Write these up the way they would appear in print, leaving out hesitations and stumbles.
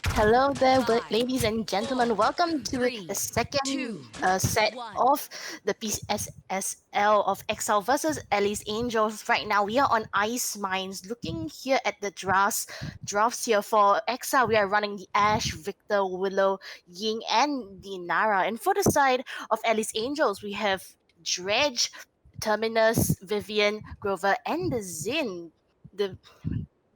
Hello there, Five, ladies and gentlemen. four, Welcome to the three, second two, set one. of the PSSL of Exile versus Alice Angels. Right now, we are on Ice Mines. Looking here at the drafts here for Exile, we are running the Ash, Victor, Willow, Ying, and the Nara. And for the side of Alice Angels, we have Dredge, Terminus, Vivian, Grover, and the Zin. The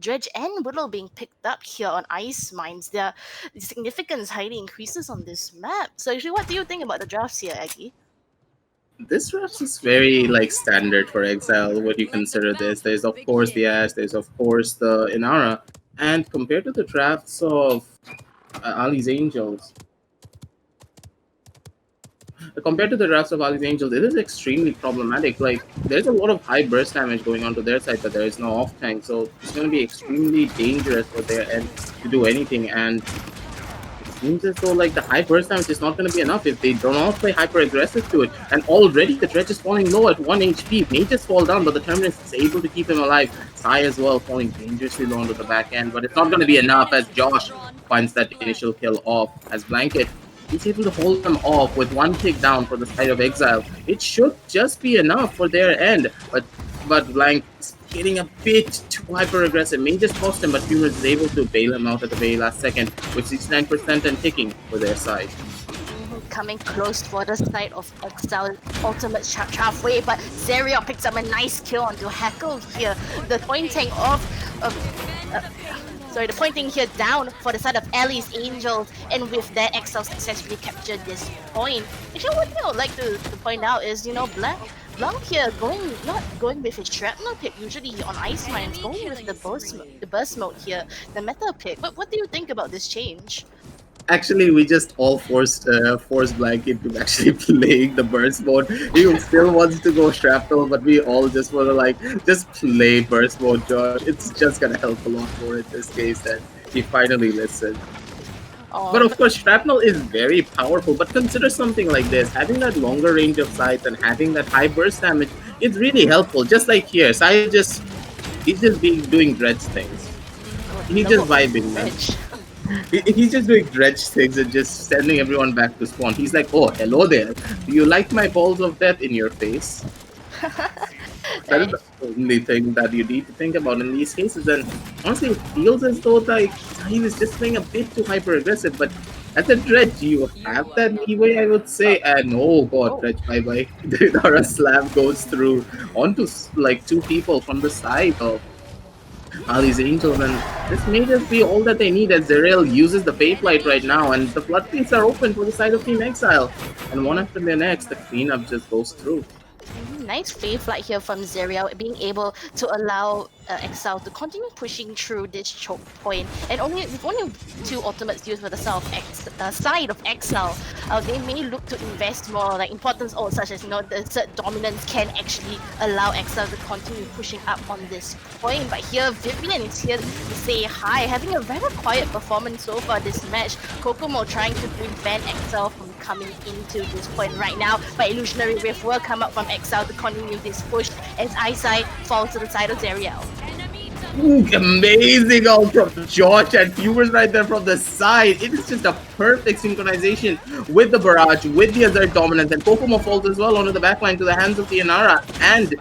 Dredge and Willow being picked up here on ice mines, their significance highly increases on this map. So actually, what do you think about the drafts here, Aggie? This draft is very like standard for Exile. What you Let the consider this? bounces There's of course the begin. Ash. There's of course the Inara. And compared to the drafts of Ali's Angels, compared to the drafts of Ali's Angels, it is extremely problematic. Like there's a lot of high burst damage going on to their side, but there is no off tank, so it's going to be extremely dangerous for their end to do anything. And it seems as though like the high burst damage is not going to be enough if they do not play hyper aggressive to it. And already the dredge is falling low at 1 HP. Mages fall down, but the Terminus is able to keep him alive. Sai as well falling dangerously low onto the back end, but it's not going to be enough as Finish was Josh drawn from finds the that flag. initial kill off as Blanket. He's able to hold them off with one tick down for the side of Exile. It should just be enough for their end, but Blank is getting a bit too hyper aggressive. May just cost him, but Humans is able to bail him out at the very last second with 69% and ticking for their side. Coming close for the side of Exile ultimate halfway, but Zerial picks up a nice kill onto Hackle here. The pointing of uh, the pointing here down for the side of Ellie's Angels, and with that, Exile successfully captured this point. Actually, one thing I would like to point out is, Blanc here not going with his shrapnel pick, usually on Ice Mines, Enemy going with killing spree. the burst mode here, the meta pick. But what do you think about this change? Actually, we just all forced Blanket to actually playing the burst mode. He still wants to go shrapnel, but we all just want to like just play burst mode, Josh. It's just gonna help a lot more in this case that he finally listened. But of But course, shrapnel is very powerful. But consider something like this: having that longer range of sights and having that high burst damage is really helpful. Just like here, Sai he's just being doing dredge things. He's look just at vibing, man. Edge. He's just doing dredge things and just sending everyone back to spawn. He's like, "Oh, hello there. Do you like my balls of death in your face?" That is That the only thing that you need to think about in these cases. And honestly, it feels as though like he was just playing a bit too hyper aggressive. But as a dredge, you have You are that welcome. leeway, I would say. And oh god, oh, dredge, bye bye. Our slam goes through onto like two people from the side of these angels, and this may just be all that they need as Zerael uses the Fate Light Enemy right now, killing and the spree. floodgates are open for the side of Team Exile. And one after the next, the cleanup just goes through. nice free flight here from Zerial, being able to allow Exile to continue pushing through this choke point. And only two ultimates used for the side of Exile, they may look to invest more, like importance or such as the third dominance can actually allow Exile to continue pushing up on this point. But here, Vivian is here to say hi, having a very quiet performance so far this match. Kokomo trying to prevent Exile from coming into this point right now, but Illusionary Rift will come up from Exile to continue this push as Eyesight falls to the side of Zerial. Enemy double Ooh, kill. amazing all from Josh and viewers right there from the side. It is just a perfect synchronization with the barrage, with the other dominance, and Kokomo falls as well onto the backline to the hands of the Inara and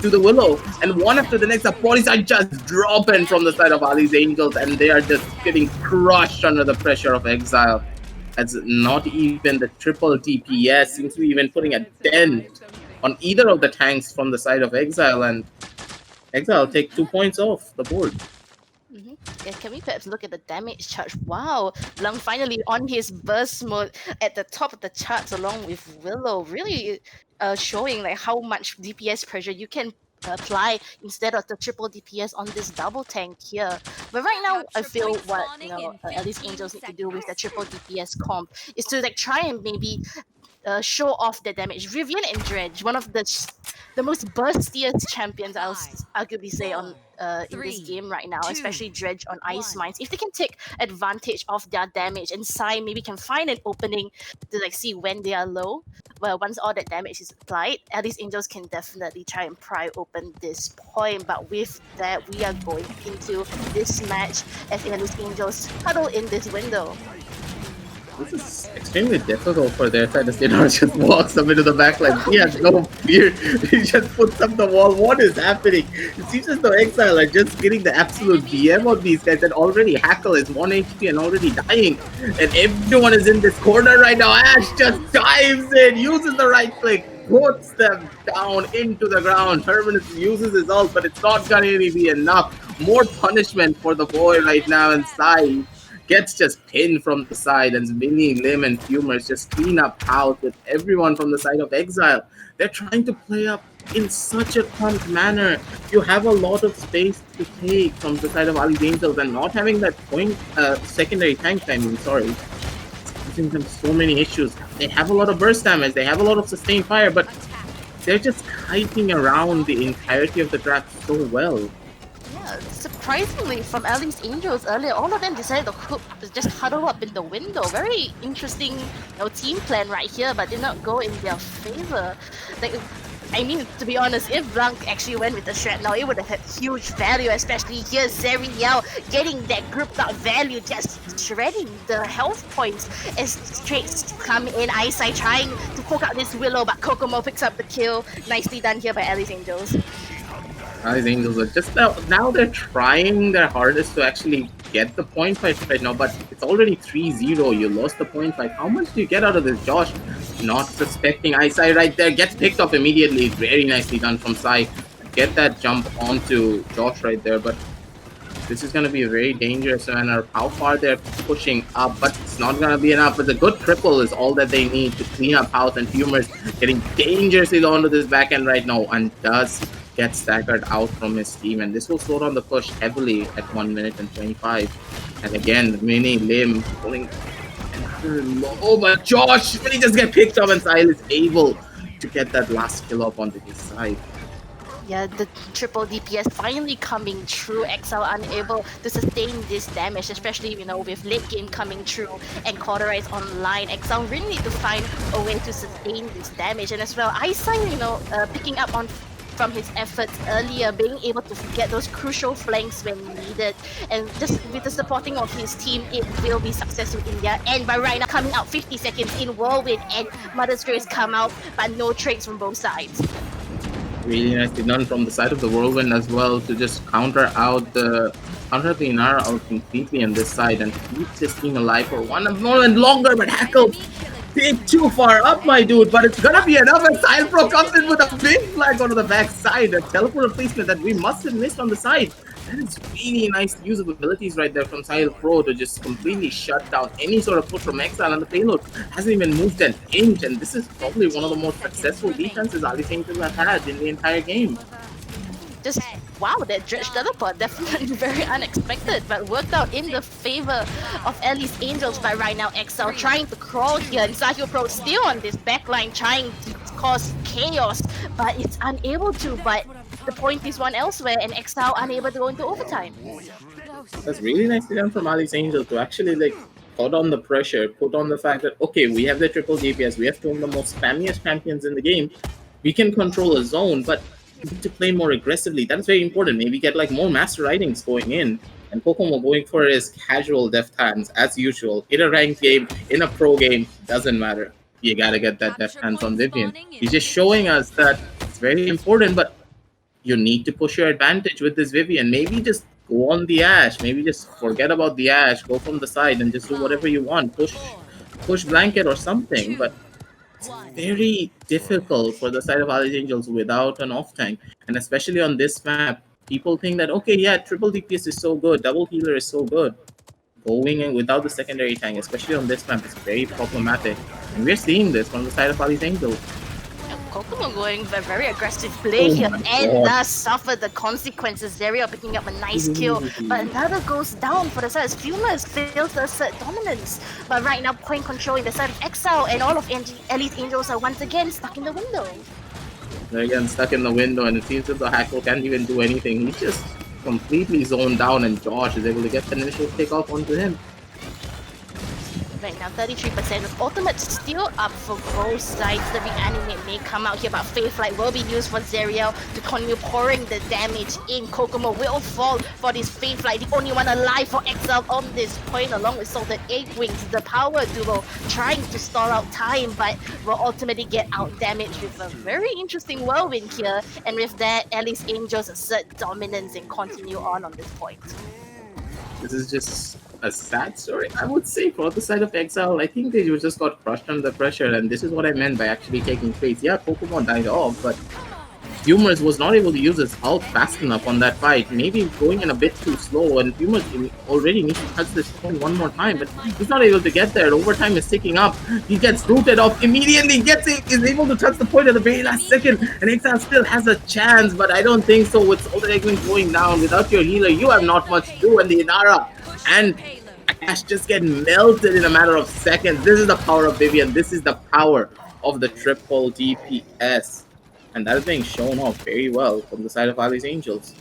to the Willow. And one after the next, the bodies are just dropping from the Enemy side of killing Ali's Angels, spree. and they are just getting crushed under the pressure of Exile. As not even the triple DPS seems to be even putting a dent on either of the tanks from the side of Exile, and Exile take 2 points off the board. Mhm. Yeah, can we perhaps look at the damage charge? Wow, Lung finally on his burst mode at the top of the charts along with Willow, really showing like how much DPS pressure you can apply instead of the triple DPS on this double tank here. But right now, I Capture feel point what spawning in at least 15 Angels need to do with the seconds. triple DPS comp is to like try and maybe show off their damage. Vivian and Dredge, one of the most burstiest champions arguably say on in this game right now, especially Dredge on Ice Mines. If they can take advantage of their damage and Sai maybe can find an opening to like see when they are low. Well, once all that damage is applied, Alice Angels can definitely try and pry open this point. But with that, we are going into this match as Alice Angels huddle in this window. This is extremely difficult for their side. The Stadar just walks up into the back line. He has no fear. He just puts up the wall. What is happening? It seems as though Exile are just getting the absolute BM on these guys. And already Hackle is 1 HP and already dying. And everyone is in this corner right now. Ash just dives in, uses the right click, puts them down into the ground. Terminus uses his ult, but it's not going to really be enough. More punishment for the boy right now inside. Gets just pinned from the side, and Vinny, Lim, and Fumers just clean up house with everyone from the side of Exile. They're trying to play up in such a prompt manner. You have a lot of space to take from the side of Ali's Angels, and not having that point secondary tank timing, sorry, causing them so many issues. They have a lot of burst damage, they have a lot of sustained fire, but they're just kiting around the entirety of the draft so well. Surprisingly, from Ali's Angels earlier, all of them decided to just huddle up in the window. Very interesting, team plan right here, but did not go in their favor. Like, I mean, to be honest, if Blanc actually went with the Shrapnel, it would have had huge value, especially here, Zeriel getting that grouped up value, just shredding the health points as Straits come in. Isai trying to poke out this Willow, but Kokomo picks up the kill. Nicely done here by Ali's Angels. Ali's Angels are just now they're trying their hardest to actually get the point fight right now, but it's already 3-0. You lost the point fight. How much do you get out of this? Josh, not suspecting Isai right there, gets picked up immediately. Very nicely done from Sai. Get that jump onto Josh right there, but this is going to be a very dangerous manner. How far they're pushing up, but it's not going to be enough. But the good triple is all that they need to clean up house, and Fumers getting dangerously low onto this back end right now, and does get staggered out from his team, and this will slow down the push heavily at 1 minute and 25. And again, Mini Lim pulling low, but Josh really just get picked up, and Sile is able to get that last kill up onto his side. Yeah, the triple DPS finally coming true. Exile unable to sustain this damage, especially with late game coming true and Cauterize online. Exile really need to find a way to sustain this damage, and as well, Isai, picking up on from his efforts earlier, being able to get those crucial flanks when needed, and just with the supporting of his team, it will be successful in their end. But right now, coming out 50 seconds in Whirlwind, and Mother's Grace come out, but no trades from both sides. Really nicely done from the side of the Whirlwind as well to just counter the Inara out completely on this side and keep this team alive for 1 moment longer, but Hackle bit too far up, my dude, but it's gonna be enough as Sile Pro comes in with a big flag onto the back side, a teleport replacement that we must have missed on the side. That is really nice use of abilities right there from Sile Pro to just completely shut down any sort of push from Exile, and the payload hasn't even moved an inch, and this is probably one of the most successful defenses Ali's Angels have had in the entire game. Just wow, that Dredge teleport, definitely very unexpected, but worked out in the favor of Ali's Angels. But right now, Exile trying to crawl here, and Sahil Pro still on this backline trying to cause chaos, but it's unable to. But the point is one elsewhere, and Exile unable to go into overtime. That's really nicely done from Ali's Angels to actually put on the pressure, put on the fact that, okay, we have the triple DPS, we have two of the most spammiest champions in the game, we can control a zone, but to play more aggressively. That is very important. Maybe get more master ridings going in. And Kokomo going for his casual deft hands as usual. In a ranked game, in a pro game, doesn't matter. You gotta get that deft hands on Vivian. He's just showing us that it's very important, but you need to push your advantage with this Vivian. Maybe just go on the Ashe. Maybe just forget about the Ashe. Go from the side and just do whatever you want. Push Blanket or something, but it's very difficult for the side of Ali's Angels without an off tank, and especially on this map, people think that okay, yeah, triple DPS is so good, double healer is so good. Going in without the secondary tank, especially on this map, is very problematic, and we're seeing this from the side of Ali's Angels. Kokomo going a very aggressive play Oh here my and god. does suffer the consequences. Zerio picking up a nice kill, but Ooh. another goes down for the side as Fumers fails to assert dominance. But right now, point control in the side of Exile, and all of Elite Angels are once again stuck in the window. They're again stuck in the window, and it seems that the Hackle can't even do anything. He's just completely zoned down, and Josh is able to get the initial takeoff onto him. Right now, 33% of ultimate still up for both sides. The reanimate may come out here, but Faith Light will be used for Zeriel to continue pouring the damage in. Kokomo will fall for this Faith Light, the only one alive for Exile on this point, along with Salted Egg Wings, the power duo trying to stall out time, but will ultimately get out damage with a very interesting whirlwind here. And with that, Alice Angels assert dominance and continue on this point. This is just a sad story, I would say, for the side of Exile. I think they just got crushed under the pressure, and this is what I meant by actually taking face. Yeah, Pokemon died off, but Humorous was not able to use his ult fast enough on that fight. Maybe going in a bit too slow, and Humorous already needs to touch this point one more time, but he's not able to get there. Overtime is ticking up. He gets rooted off immediately, is able to touch the point at the very last second, and Exile still has a chance, but I don't think so. With all the Eggman going down, without your healer, you have not much to do, and the Inara and Ash just get melted in a matter of seconds. This is the power of Vivian. This is the power of the triple DPS. And that is being shown off very well from the side of Ali's Angels.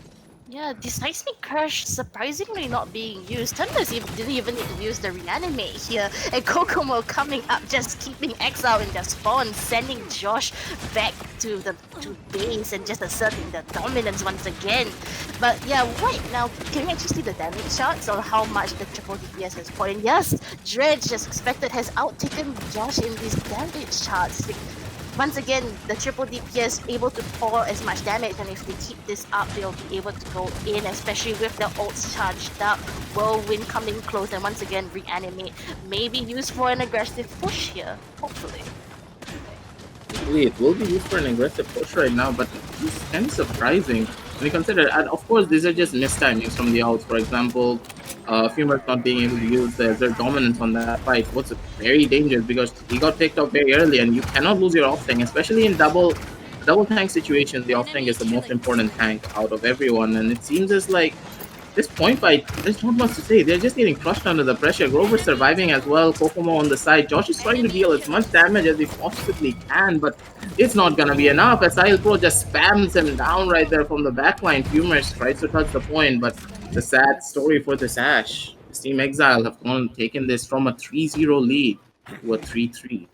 Yeah, the seismic crash surprisingly not being used. Thunders didn't even need to use the reanimate here, and Kokomo coming up, just keeping Exile in their spawn, sending Josh back to base and just asserting the dominance once again. But yeah, right now, can we actually see the damage charts on how much the triple DPS has put in? Yes, Dredge, as expected, has outtaken Josh in these damage charts. Once again, the triple DPS able to pour as much damage, and if they keep this up, they'll be able to go in, especially with their ults charged up. Whirlwind coming close, and once again, reanimate may be used for an aggressive push here, hopefully. It will be used for an aggressive push right now, but it's kind of surprising when you consider. And of course, these are just mistimings from the outs. For example, Fumer not being able to use their dominance on that fight was very dangerous because he got picked up very early, and you cannot lose your off tank, especially in double tank situations. The off tank is the most important tank out of everyone, and it seems as like this point fight, there's not much to say. They're just getting crushed under the pressure. Grover's surviving as well. Kokomo on the side. Josh is trying to deal as much damage as he possibly can, but it's not gonna be enough. Exile Pro just spams him down right there from the backline. Fumers tries to touch the point, but the sad story for this Ash. This Team Exile have taken this from a 3-0 lead to a 3-3.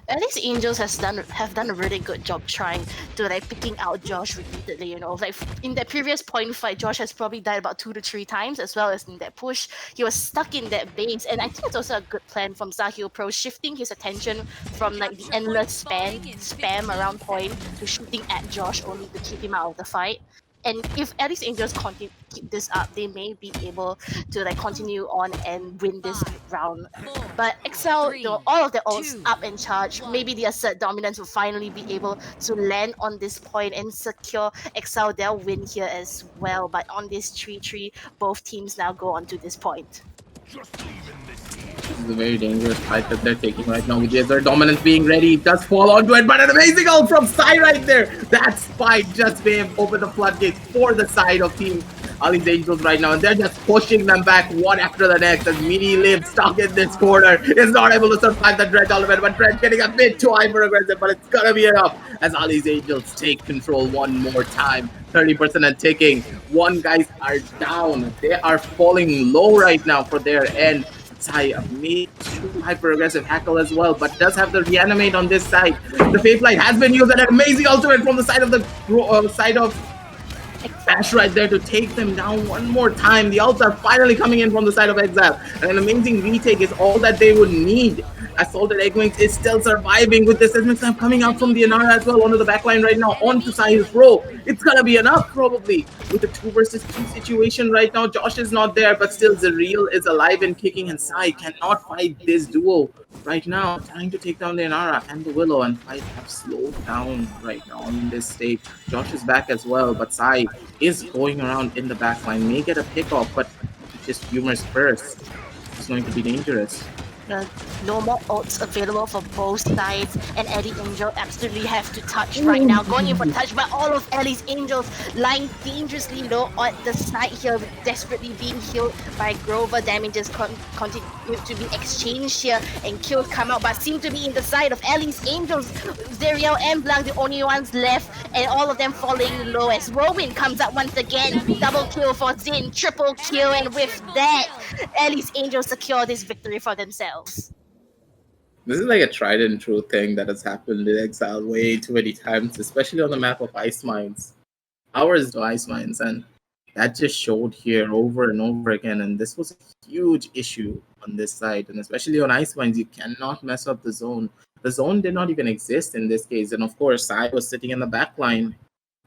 At least Angels have done a really good job trying to like picking out Josh repeatedly. You know, like in that previous point fight, Josh has probably died about 2 to 3 times, as well as in that push. He was stuck in that base, and I think it's also a good plan from Sahil Pro, shifting his attention from like the endless spam around point to shooting at Josh only to keep him out of the fight. And if at least Angels keep this up, they may be able to like continue on and win this round. But Excel, all of the ults up in charge. Maybe the assert dominance will finally be able to land on this point and secure Excel their win here as well. But on this 3-3, both teams now go on to this point. This is a very dangerous fight that they're taking right now with their dominance being ready. It does fall onto it, but an amazing ult from Sai right there. That spike just may have opened the floodgates for the side of Team Ali's Angels right now, and they're just pushing them back one after the next as Mini Liv stuck in this corner is not able to survive the Dredge element, but Dredge getting a bit too hyper aggressive, but it's gonna be enough as Ali's Angels take control one more time. 30% and ticking. One guys are down. They are falling low right now for their end. Sai made too hyper aggressive hackle as well, but does have the reanimate on this side. The Faith Light has been used, and an amazing ultimate from the side of Ash right there to take them down one more time. The ults are finally coming in from the side of Exile, and an amazing retake is all that they would need. Assaulted Eggwings is still surviving with this Esmexam coming out from the Inara as well onto the backline right now onto Sahil's Pro. It's gonna be enough probably with the 2 versus 2 situation right now. Josh is not there, but still Zeriel is alive and kicking, and Sai cannot fight this duo right now. Trying to take down the Inara and the Willow, and fight have slowed down right now in this stage. Josh is back as well, but Sai is going around in the backline. May get a pick off, but just Humor's first. It's going to be dangerous. no more ults available for both sides, and Ellie Angel absolutely have to touch right now. Going in for touch, but all of Ellie's Angels lying dangerously low on the side here, desperately being healed by Grover. Damages continue to be exchanged here, and kills come out, but seem to be in the side of Ellie's Angels. Zerial and Blanc, the only ones left, and all of them falling low as Rowan comes up once again. Double kill for Zin, triple kill, and with that, Ellie's Angels secure this victory for themselves. This is like a tried and true thing that has happened in Exile way too many times, especially on the map of Ice Mines. Hours to Ice Mines, and that just showed here over and over again. And this was a huge issue on this side, and especially on Ice Mines, you cannot mess up the zone. The zone did not even exist in this case, and of course, Sai was sitting in the back line.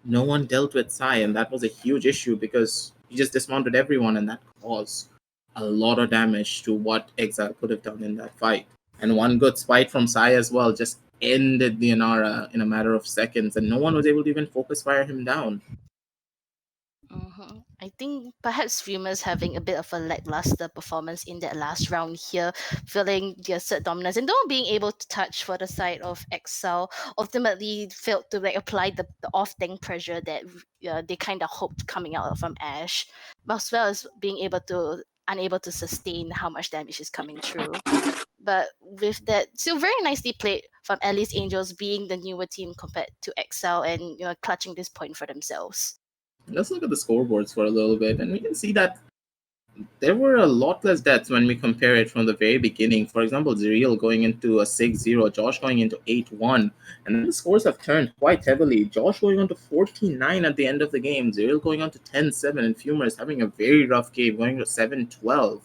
No one dealt with Sai, and that was a huge issue because he just dismounted everyone, and that caused a lot of damage to what Exile could have done in that fight. And one good spite from Sai as well just ended the Inara in a matter of seconds, and no one was able to even focus fire him down. I think perhaps Fumers having a bit of a lackluster performance in that last round here, feeling the assert dominance and not being able to touch for the side of Exile, ultimately failed to like apply the off tank pressure that they kind of hoped coming out from Ash, as well as being unable to sustain how much damage is coming through. But with that, still very nicely played from Ellie's Angels being the newer team compared to Exile and clutching this point for themselves. Let's look at the scoreboards for a little bit, and we can see that there were a lot less deaths when we compare it from the very beginning. For example, Zerial going into a 6-0, Josh going into 8-1, and then the scores have turned quite heavily. Josh going on to 14-9 at the end of the game, Zerial going on to 10-7, and Fumers having a very rough game, going to 7-12.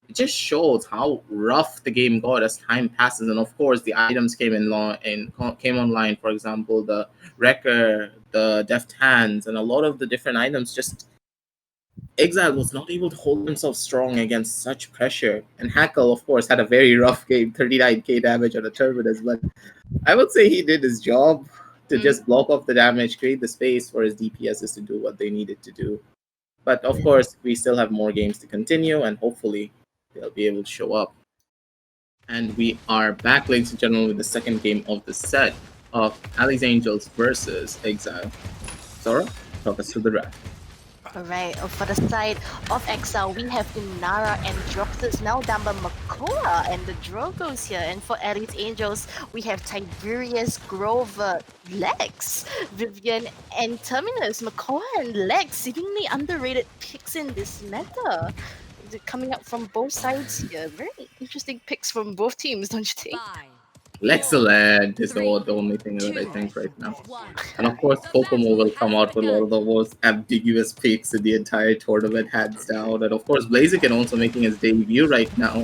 It just shows how rough the game got as time passes, and of course the items came came online. For example, the Wrecker, the Deft Hands, and a lot of the different items. Just Exile was not able to hold themselves strong against such pressure. And Hackle, of course, had a very rough game, 39k damage on a Terminus, but I would say he did his job to just block off the damage, create the space for his DPSs to do what they needed to do. But of course, we still have more games to continue, and hopefully they'll be able to show up. And we are back, ladies and gentlemen, with the second game of the set of Ali's Angels versus Exile. Sora, talk us through the draft. Alright, for the side of Exile, we have Inara and Droxus now down by Makoa and the Drogos here. And for Elite Angels, we have Tiberius, Grover, Lex, Vivian, and Terminus. Makoa and Lex, seemingly underrated picks in this meta. They're coming up from both sides here. Very interesting picks from both teams, don't you think? Excellent is the only thing that I think right now. And of course, Kokomo will come out with one of the most ambiguous picks in the entire tournament, hands down. And of course, Blaziken also making his debut right now.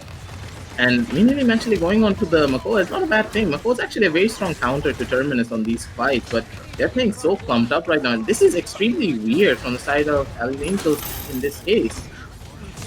And Minilim actually going on to the Makoa is not a bad thing. Makoa is actually a very strong counter to Terminus on these fights, but they're playing so clumped up right now. And this is extremely weird from the side of Alien Angels in this case.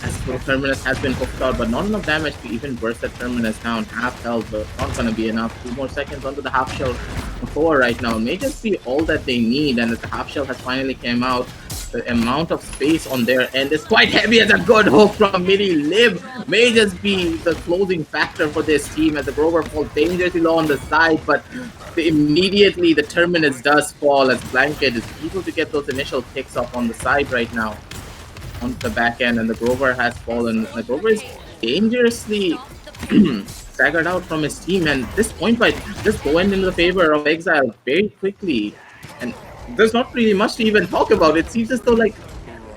As Terminus has been hooked out, but not enough damage to even burst that Terminus down. Half health, but not gonna be enough. 2 more seconds onto the half shell before right now. May just be all that they need, and as the half shell has finally came out, the amount of space on their end is quite heavy, as a good hook from Mini Lib may just be the closing factor for this team, as the Grover falls dangerously low on the side, but immediately the Terminus does fall, as Blanket is able to get those initial picks up on the side right now. On the back end, and the Grover has fallen. The Grover is dangerously staggered out from his team, and this point fight just going into the favor of Exile very quickly. And there's not really much to even talk about. It seems as though like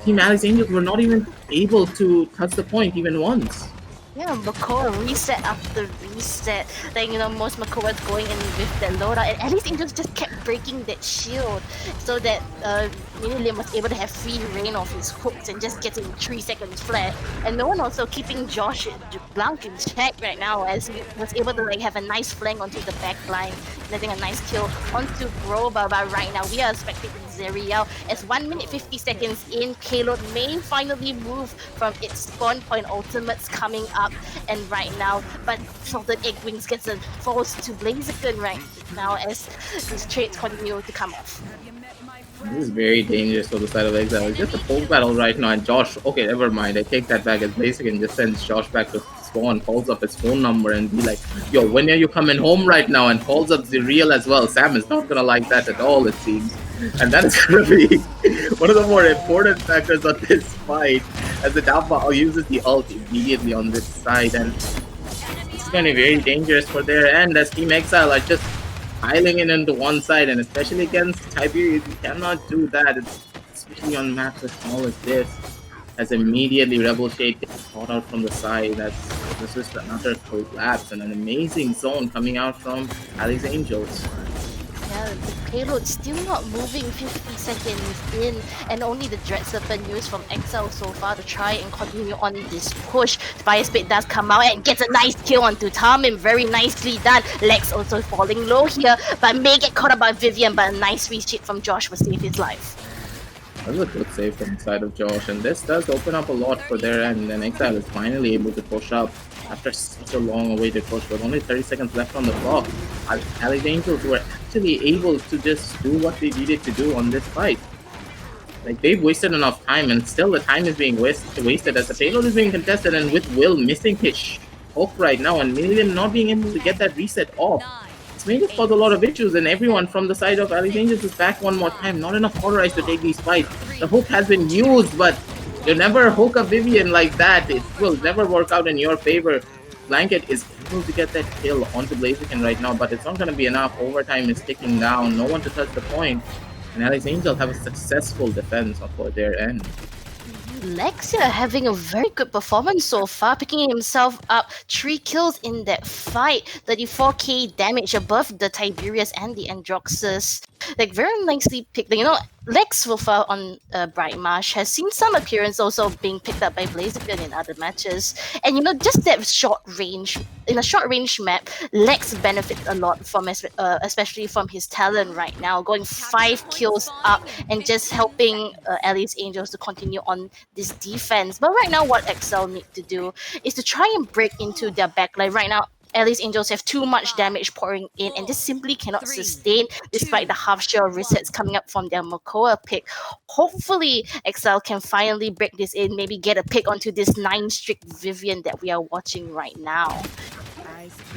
Team Alice Angels were not even able to touch the point even once. Yeah, Makoa reset after reset. Like, most Makoa's going in with the loadout, and Alice Angels just kept breaking that shield so that Minilim was able to have free reign of his hooks and just getting 3 seconds flat. And no one also keeping Josh Blanc in check right now, as he was able to have a nice flank onto the back line, getting a nice kill onto Groba. But right now we are expecting Zerial as 1 minute 50 seconds in. Payload may finally move from its spawn point. Ultimates coming up, and right now, but Salted Egg Wings gets a falls to Blaziken right now as these trades continue to come off. This is very dangerous for the side of Exile. It's just a poke battle right now, and Josh. Okay, never mind. I take that back. It's basic and just sends Josh back to spawn, calls up his phone number, and be like, "Yo, when are you coming home right now?" And calls up Zerial as well. Sam is not gonna like that at all, it seems, and that is gonna be one of the more important factors of this fight, as the Dabba uses the ult immediately on this side, and it's gonna be very dangerous for their end as Team Exile are just piling in into one side, and especially against Tiberius, you cannot do that, especially on maps as small as this. As immediately Rebel Shade gets caught out from the side, this is another collapse and an amazing zone coming out from Ali's Angels. Yeah, the payload still not moving 50 seconds in, and only the Dread Serpent used from Exile so far to try and continue on this push. Fire Spit does come out and gets a nice kill onto Tamin, very nicely done. Lex also falling low here, but may get caught up by Vivian, but a nice reshape from Josh will save his life. That was a good save from the side of Josh, and this does open up a lot for their end, and Exile is finally able to push up after such a long awaited push with only 30 seconds left on the clock. Ali's Angels were actually able to just do what they needed to do on this fight. Like, they've wasted enough time, and still the time is being wasted as the payload is being contested, and with Will missing his hook right now, and Million not being able to get that reset off. It's made it cause a lot of issues, and everyone from the side of Ali's Angels is back one more time. Not enough Horror to take these fights. The hook has been used, but you never hook a Vivian like that. It will never work out in your favor. Blanket is able to get that kill onto Blaziken right now, but it's not going to be enough. Overtime is ticking down. No one to touch the point. And Ali's Angels have a successful defense for their end. Lexia having a very good performance so far, picking himself up 3 kills in that fight, 34k damage above the Tiberius and the Androxus. Like, very nicely picked. You know, Lex Wolfer on Bright Marsh has seen some appearance also being picked up by Blaziken in other matches. And you know, just that short range, in a short range map, Lex benefits a lot from, especially from his talent right now, going 5 kills up and just helping Ali's Angels to continue on this defense. But right now, what Exile need to do is to try and break into their backline. Right now, Ali's Angels have too much damage pouring in and just simply cannot sustain despite the half shell resets coming up from their Makoa pick. Hopefully, Exile can finally break this in, maybe get a pick onto this 9-streak Vivian that we are watching right now.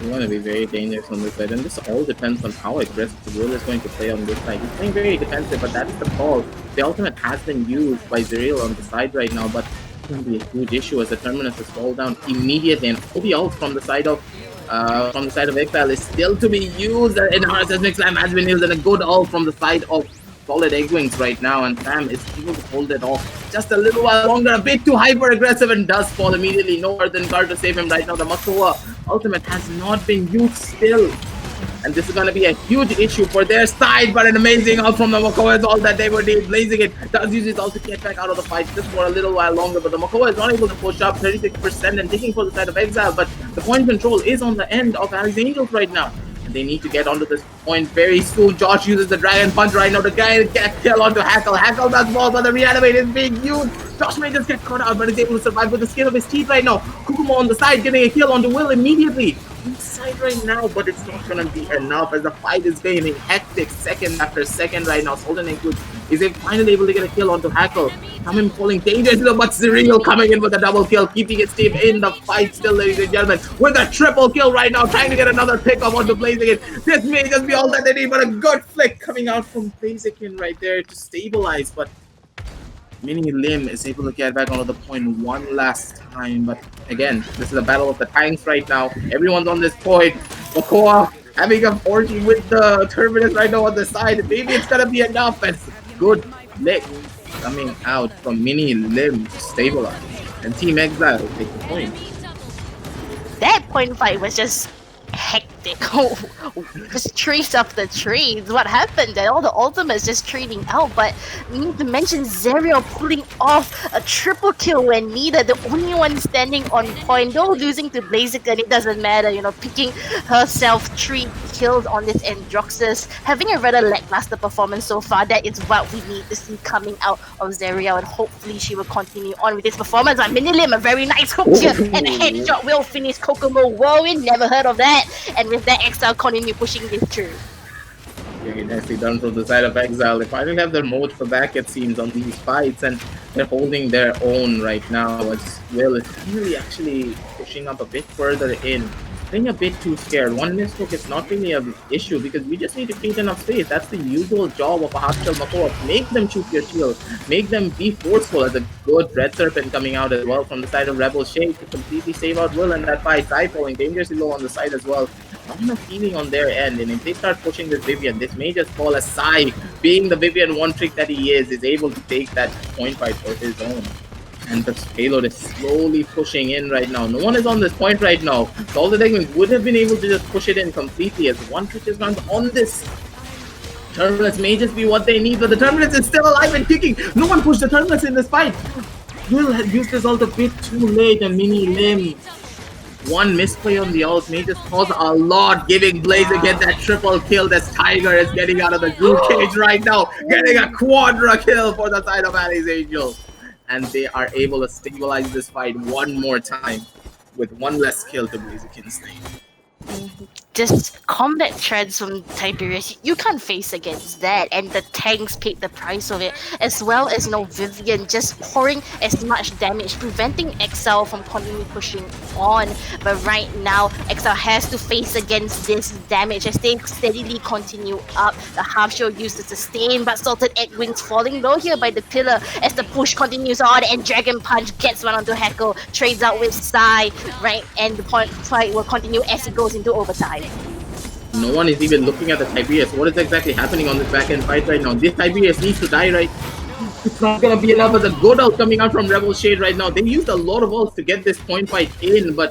You want to be very dangerous on this side, and this all depends on how aggressive Will is going to play on this side. He's playing very defensive, but that's the call. The ultimate has been used by Zerial on the side right now, but it's going to be a huge issue as the Terminus has fallen down immediately, and all the ult from the side of Exile is still to be used, and RSS Mix Slam has been used, and a good ult from the side of Solid Egg Wings right now, and Sam is able to hold it off just a little while longer, a bit too hyper aggressive, and does fall immediately. No Earthen Guard to save him right now. The Makoa ultimate has not been used still, and this is going to be a huge issue for their side, but an amazing ult from the Makoa is all that they would need. Blazing it does use his ult to get back out of the fight just for a little while longer, but the Makoa is not able to push up 36% and taking for the side of Exile, but the point control is on the end of Ali's Angels right now. And they need to get onto this point very soon. Josh uses the Dragon Punch right now to get kill onto Hackle. Hackle does fall, but the reanimate is being used. Josh may just get caught out, but is able to survive with the skin of his teeth right now. Kukumo on the side getting a kill onto Will immediately. On the side right now, but it's not going to be enough as the fight is getting hectic second after second right now. Solden is finally able to get a kill onto Hackle. Tamin falling dangerously, but Zerial coming in with a double kill, keeping his team in the fight still, ladies and gentlemen, with a triple kill right now, trying to get another pick up onto Blaziken. This may just be all that they need, but a good flick coming out from Blaziken right there to stabilize, but Mini Lim is able to get back onto the point one last time. But again, this is a battle of the tanks right now. Everyone's on this point. Makoa having a orgy with the Terminus right now on the side. Maybe it's gonna be enough. And good lick coming out from Mini Lim to stabilize. And Team Exile take the point. That point fight was just hectic. Just trees up the trees. What happened? That all the ultimates just trading out, but we need to mention Zerial pulling off a triple kill when needed. The only one standing on point, though losing to Blaziken, it doesn't matter, you know, picking herself 3 kills on this Androxus, having a rather lackluster performance so far. That is what we need to see coming out of Zerial, and hopefully she will continue on with this performance. Minilim, a very nice hook here, and a headshot will finish Kokomo. Whoa, we never heard of that. And with that, Exile continue pushing this through. Very nicely done from the side of Exile. They finally have their mode for back, it seems, on these fights, and they're holding their own right now. As Will is finally actually pushing up a bit further in. Getting a bit too scared. One mishook is not really an issue because we just need to create enough space. That's the usual job of a half-shell Makoa. Make them shoot your shield. Make them be forceful. As a good Red Serpent coming out as well from the side of Rebel Shade to completely save out Will in that fight. Sai falling dangerously low on the side as well. Not enough healing on their end, and if they start pushing this Vivian, this may just fall aside. Being the Vivian one trick that he is able to take that point fight for his own. And the payload is slowly pushing in right now. No one is on this point right now. So all the Degmans would have been able to just push it in completely as one trick is runs on this. Turbulence may just be what they need, but the Turbulence is still alive and kicking. No one pushed the Turbulence in this fight. Will has used this ult a bit too late, and Mini Lim. One misplay on the ult may just cause a lot, giving Blazer get that triple kill. This Tiger is getting out of the group cage right now, getting a quadra kill for the side of Ali's Angel. And they are able to stabilize this fight one more time with one less kill to Blaziken's name. Just combat threads from Tiberius, you can't face against that, and the tanks paid the price of it, as well as Vivian just pouring as much damage, preventing Exile from continuing pushing on. But right now, Exile has to face against this damage as they steadily continue up. The half shell used to sustain, but Salted Egg Wings falling low here by the pillar as the push continues on, and Dragon Punch gets one onto Heckle, trades out with Sai, right, and the point fight will continue as it goes into overtime. No one is even looking at the Tiberius. What is exactly happening on this back-end fight right now? This Tiberius needs to die, right? It's not gonna be enough. As a good ult coming out from Rebel Shade right now. They used a lot of ults to get this point fight in, but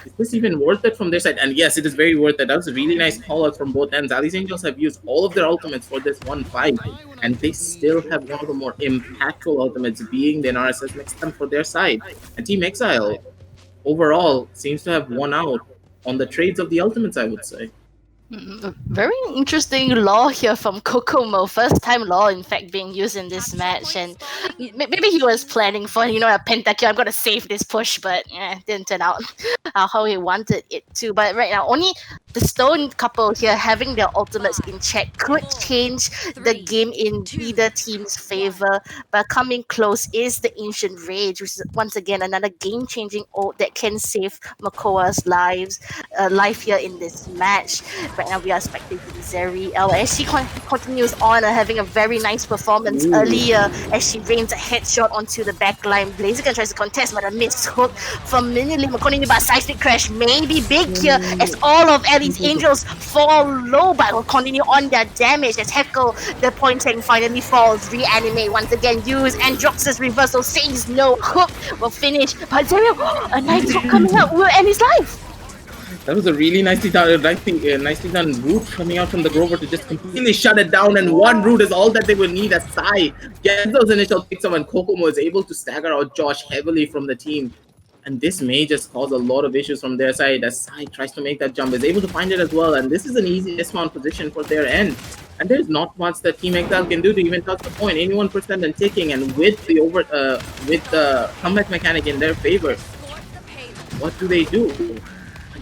is this even worth it from their side? And yes, it is very worth it. That was a really nice call out from both ends. Ali's Angels have used all of their ultimates for this one fight, and they still have one of the more impactful ultimates, being the NRSS next time for their side. And Team Exile overall seems to have won out on the trades of the ultimates, I would say. Very interesting law here from Kokomo. First time law, in fact, being used in this match, and maybe he was planning for, a pentakill. I'm gonna save this push, but didn't turn out how he wanted it to. But right now, only the Stone couple here having their ultimates in check could change the game in either team's favor. But coming close is the Ancient Rage, which is once again another game-changing ult that can save Makoa's life here in this match. Right now we are spectating Zeriel as she continues on having a very nice performance earlier as she rains a headshot onto the backline. Blaziken tries to contest, but a missed hook from Minilim. According to Seismic Crash may be big here as all of Ellie's Angels fall low, but will continue on their damage as Heckle, the point tank, finally falls. Reanimate once again, use Androx's reversal, says no, hook will finish, but Zeriel, a nice hook coming out will end his life. That was a really nicely done route coming out from the Grover to just completely shut it down, and one route is all that they would need as Sai gets those initial picks up, and Kokomo is able to stagger out Josh heavily from the team. And this may just cause a lot of issues from their side as Sai tries to make that jump, is able to find it as well, and this is an easy dismount position for their end. And there's not much that Team Exile can do to even touch the point. 81% and ticking, and with the comeback mechanic in their favor, what do they do?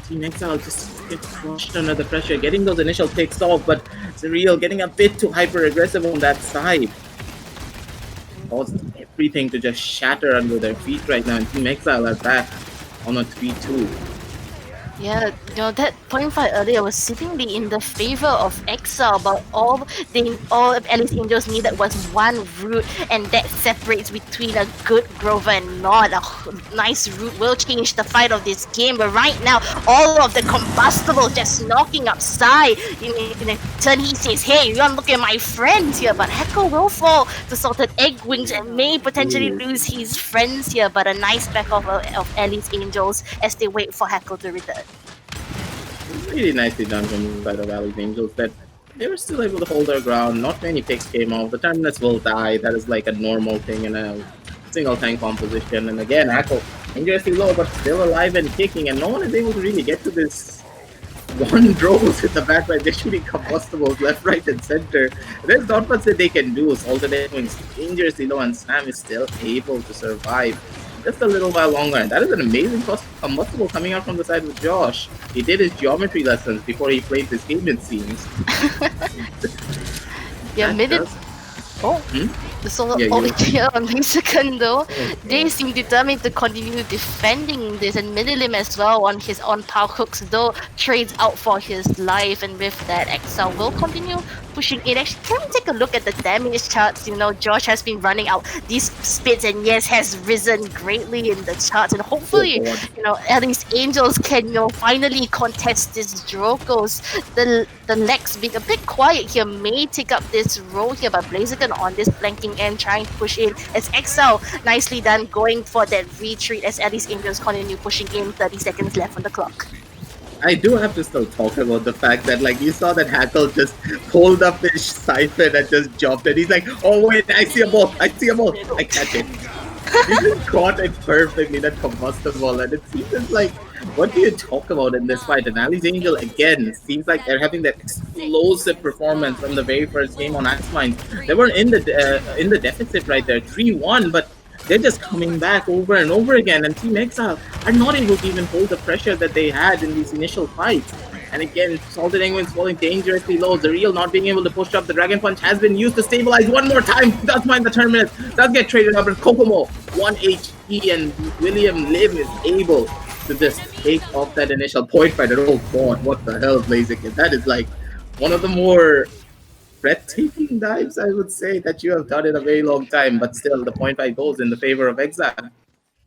Team Exile just gets crushed under the pressure, getting those initial picks off, but Zeriel getting a bit too hyper-aggressive on that side. Caused everything to just shatter under their feet right now, and Team Exile are back on a 3-2. Yeah, that point fight earlier was seemingly in the favor of Exile, but all of Ellie's Angels needed was one route, and that separates between a good Grover and not. A nice route will change the fight of this game, but right now, all of the combustible just knocking up Sai. In a turn, he says, hey, you're looking at my friends here, but Heckle will fall to Salted Egg Wings and may potentially lose his friends here, but a nice back off of Ellie's Angels as they wait for Heckle to return. Really nicely done from the side of Ali's Angels that they were still able to hold their ground. Not many picks came off. The Terminus will die. That is like a normal thing in a single tank composition. And again, Echo dangerously low, but still alive and kicking. And no one is able to really get to this one Drones with the back line. They're shooting combustibles left, right, and center. There's not much that they can do. Salted Egg Wings dangerously low, and Sam is still able to survive. just a little while longer. And that is an amazing combustible coming out from the side of Josh. He did his geometry lessons before he played this game, it seems. Yeah, That minute. does. Oh, Hmm? the solo Yeah, oh, you. here on Mexican though. Oh, They God. seem determined to continue defending this, and Minilim as well on his on power hooks though trades out for his life, and with that Exile will continue pushing it. Actually, can we take a look at the damage charts? You know, Josh has been running out these spits and yes has risen greatly in the charts, and Oh, hopefully, God. you know, at least Angels can, you know, finally contest this Drokos. The Lex being a bit quiet here may take up this role here, but Blaziken on this flanking end trying to push in as Exile nicely done going for that retreat as Alice Angels continue pushing in. 30 seconds left on the clock. I do have to still talk about the fact that, like, you saw that Hackle just pulled up his siphon and just jumped, and he's like, "Oh wait, I see a ball! I see a ball! I catch it!" He just caught it perfectly, that combustible, and it seems like, what do you talk about in this fight? And Ali's Angel again seems like they're having that explosive performance from the very first game on Ice Mines. They were in the deficit right there, 3-1, but they're just coming back over and over again. And Team Exile are not able to even hold the pressure that they had in these initial fights. And again, Salted Penguins falling dangerously low. The real not being able to push up. The Dragon Punch has been used to stabilize one more time. Does mind the Terminus. Does get traded up. And Kokomo, 1 HP. And William Lim is able to just take off that initial point fighter. Oh god, what the hell, Blaziken? That is like one of the more breathtaking dives, I would say, that you have done in a very long time. But still, the point fight goes in the favor of Exile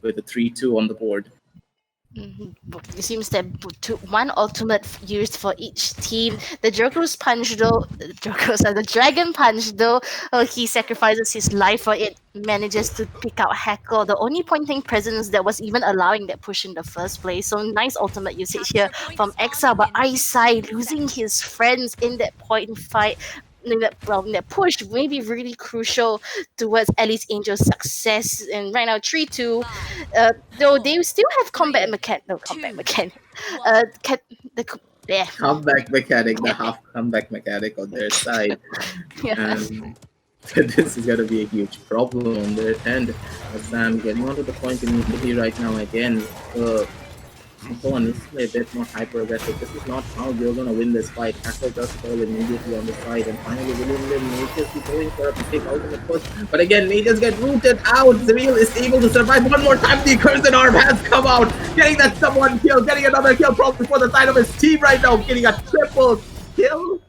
with a 3-2 on the board. It seems that one ultimate used for each team. The Joker's punch though, the Dragon Punch though, he sacrifices his life for it. Manages to pick out Hackle, the only pointing presence that was even allowing that push in the first place. So nice ultimate usage here from Exile, but Eyesight losing his friends in that point fight. In that push may be really crucial towards Alice Angel's success. And right now, 3-2. Though they still have combat mechanic. Can, the yeah, Comeback mechanic, the half comeback mechanic on their side. yeah. And this is going to be a huge problem on their end. Sam getting onto the point immediately right now again. Go on, needs to play a bit more hyper aggressive. This is not how you're gonna win this fight. Hackle does fall immediately on the side, and finally William Lim Mages is going for a big ultimate push. But again, Mages get rooted out. Zerial is able to survive one more time. The accursed arm has come out, getting that someone kill, getting another kill probably for the side of his team right now, getting a triple kill.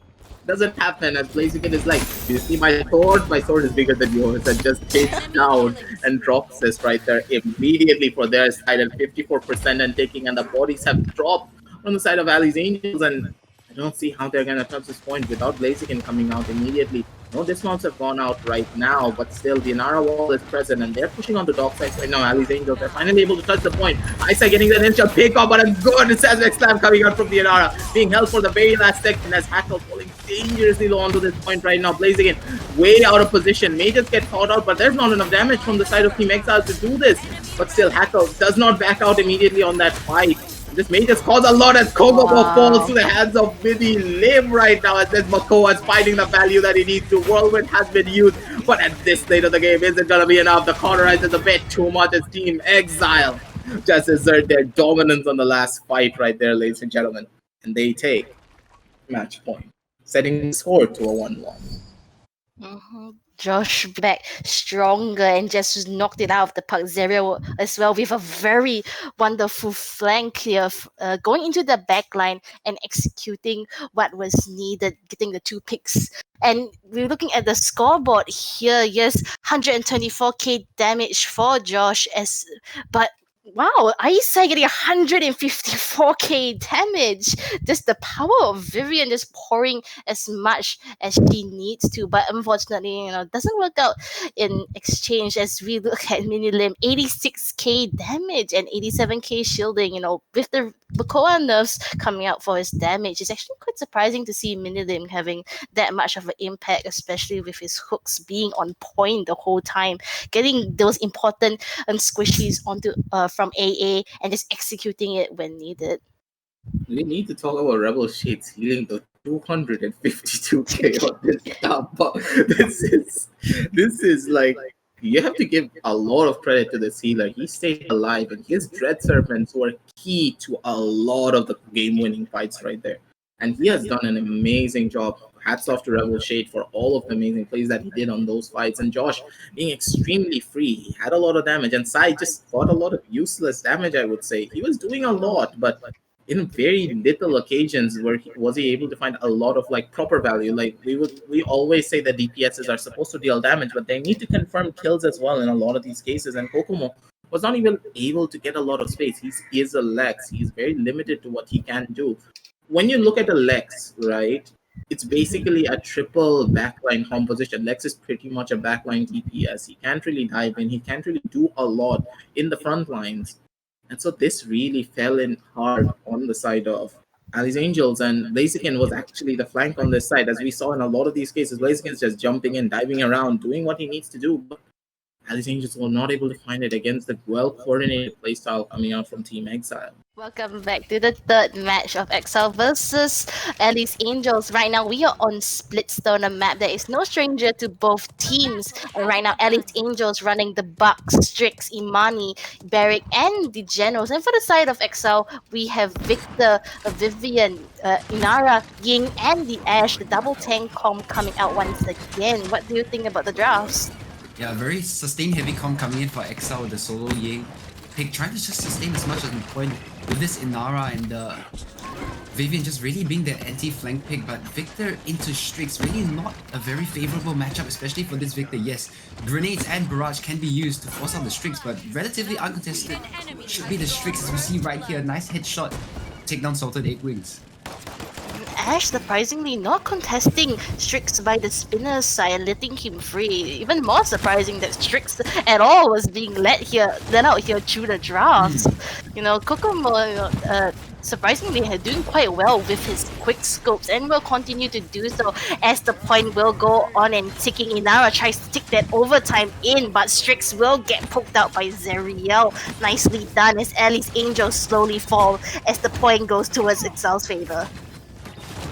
Doesn't happen as Blaziken is like, "Do you see my sword? My sword is bigger than yours," and just takes down and drops this right there immediately for their side at 54% and taking, and the bodies have dropped on the side of Ali's Angels, and I don't see how they're gonna touch this point without Blaziken coming out immediately. No dismounts have gone out right now, but still the Inara wall is present and they're pushing on the dock sides right now. Ali's Angels are finally able to touch the point. Isa getting the initial pick off, but a good Sazerac slam coming out from the Inara, being held for the very last second as Hackle falling dangerously low onto this point right now. Blaziken way out of position. May just get caught out, but there's not enough damage from the side of Team Exile to do this. But still, Hackle does not back out immediately on that fight. This may just cause a lot as Kogobo falls to the hands of Vinny Lim right now as this Makoa is finding the value that he needs to. Whirlwind has been used, but at this stage of the game, is it going to be enough? The cauterize is a bit too much as Team Exile just assert their dominance on the last fight right there, ladies and gentlemen. And they take match point, setting the score to a 1-1. Josh back stronger and just knocked it out of the park. Zero as well with a very wonderful flank here, going into the back line and executing what was needed, getting the 2 picks. And we're looking at the scoreboard here. Yes, 124k damage for Josh, but wow, Isa getting 154k damage. Just the power of Vivian just pouring as much as she needs to, but unfortunately, you know, doesn't work out in exchange as we look at Minilim, 86k damage and 87k shielding. You know, with the Bakoa nerfs coming out for his damage, it's actually quite surprising to see Minilim having that much of an impact, especially with his hooks being on point the whole time, getting those important squishies onto from AA and just executing it when needed. We need to talk about Rebel Shades healing the 252k on this top. This is like you have to give a lot of credit to this healer. He stayed alive, and his Dread Serpents were key to a lot of the game winning fights right there. And he has done an amazing job. Hats off to Rebel Shade for all of the amazing plays that he did on those fights. And Josh being extremely free. He had a lot of damage, and Sai just got a lot of useless damage, I would say. He was doing a lot, but in very little occasions where was he able to find a lot of like proper value. Like we always say that DPSs are supposed to deal damage, but they need to confirm kills as well in a lot of these cases. And Kokomo was not even able to get a lot of space. He is a Lex. He's very limited to what he can do. When you look at a Lex, right? It's basically a triple backline composition. Lex is pretty much a backline DPS. He can't really dive in. He can't really do a lot in the front lines. And so this really fell in hard on the side of Ali's Angels, and Blaziken was actually the flank on this side. As we saw in a lot of these cases, Blaziken's just jumping in, diving around, doing what he needs to do, but Ali's Angels were not able to find it against the well-coordinated playstyle coming out from Team Exile. Welcome back to the third match of Exile versus Alice Angels. Right now, we are on Splitstone, a map that is no stranger to both teams. And right now, Alice Angels running the Bucks, Strix, Imani, Barrick, and the Generals. And for the side of Exile, we have Victor, Vivian, Inara, Ying, and the Ash, the double tank comp coming out once again. What do you think about the drafts? Yeah, very sustained heavy comp coming in for Exile with the solo Ying pick, trying to just sustain as much as we point with this Inara and Vivian just really being that anti-flank pick, but Victor into Strix, really not a very favorable matchup, especially for this Victor. Yes, grenades and barrage can be used to force out the Strix, but relatively uncontested should be the Strix, as we see right here. Nice headshot, take down Salted Egg Wings. Ash surprisingly not contesting Strix by the spinner side, letting him free. Even more surprising that Strix at all was being led out here through the drafts. You know, Kokomo, surprisingly doing quite well with his quick scopes and will continue to do so as the point will go on and ticking. Inara tries to tick that overtime in, but Strix will get poked out by Zeriel. Nicely done as Ali's Angels slowly fall as the point goes towards Exile's favor.